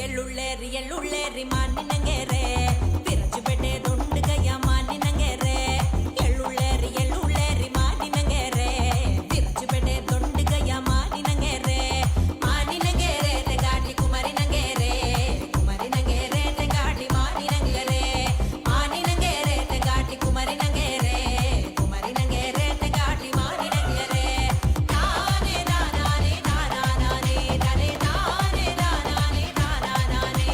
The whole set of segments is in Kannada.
ಎಳ್ಳುಳ್ಳೇರಿ ಮಾನಿನಂಗೆರೆ ವಿರಜು ಬೆಟ್ಟೆ ದೊಂಡುಗಯ್ಯ ಮಾನಿನಂಗೆರೆ ಎಳ್ಳುಳ್ಳೇರಿ ಮಾನಿನಂಗೆರೆ ವಿರಜು ಬೆಟ್ಟೆ ದೊಂಡುಗಯ್ಯ ಮಾನಿನಂಗೆರೆ ಮಾನಿನಂಗೆರೆ ತೆಗಾಟಿ ಕುಮರಿನಂಗೆರೆ ಕುಮರಿನಂಗೆರೆ ತೆಗಾಟಿ ಮಾನಿನಂಗೆರೆ ಮಾನಿನಂಗೆರೆ ತೆಗಾಟಿ ಕುಮರಿನಂಗೆರೆ ಕುಮರಿನಂಗೆರೆ ತೆಗಾಟಿ ಮಾನಿನಂಗೆರೆ ತಾನೇ ನಾನೇ ನಾನೇ ತನೆ ತಾನೇ ನಾನೇ ನಾನೇ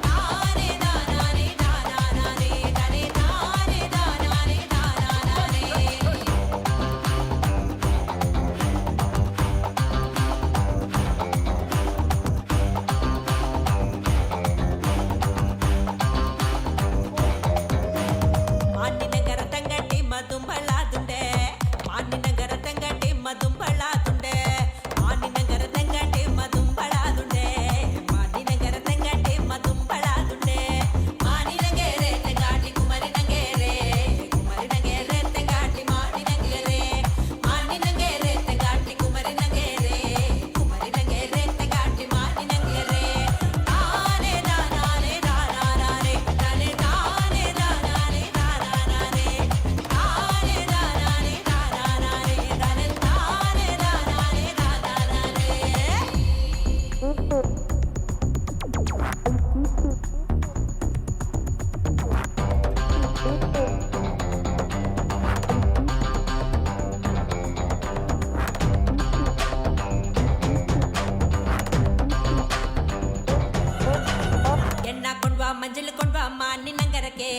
ತಾನೇ ನಾನೇ ನಾನೇ ತನೆ ತಾನೇ ನಾನೇ ನಾನೇ ಮಾನಿನಗರ ತಂಗಟ್ಟಿ ಮದುಂಬಳಾದುಂಡೆ ಮಾನಿನಗರ ತಂಗಟ್ಟಿ ಮದುಂಬಳಾದುಂಡೆ ಮಾನಿನಗರ ತಂಗಟ್ಟಿ ಮದುಂಬಳಾದುಂಡೆ ಮಾನಿನಗರ ತಂಗಟ್ಟಿ ಮದುಂಬಳಾದುಂಡೆ ಮಾನಿನಗೆರೆ ತೆಗಾಟಿ ಕುಮರಿನಗೆರೆ ಕುಮರಿನಗೆರೆ ತೆಗಾಟಿ ಮಾನಿನಗೆರೆ ಮಾನಿನಗೆರೆ ತೆಗಾಟಿ ಕುಮರಿನಗೆರೆ ಕುಮರಿನಗೆರೆ ತೆಗಾಟಿ ಮಾನಿನಗೆರೆ ತಾನೇ ನಾನೇ ನಾನೇ ತನೆ ತಾನೇ ನಾನೇ ನಾನೇ ತಾನೇ ನಾನೇ ನಾನೇ ತನೆ ತಾನೇ ನಾನೇ ನಾನೇ ಎಣ್ಣ ಕೊಂಡ್ವಾ ಮಂಜಲ್ ಕೊಂಡ್ವಾ ಮಾನಿನಂಗರಕ್ಕೆ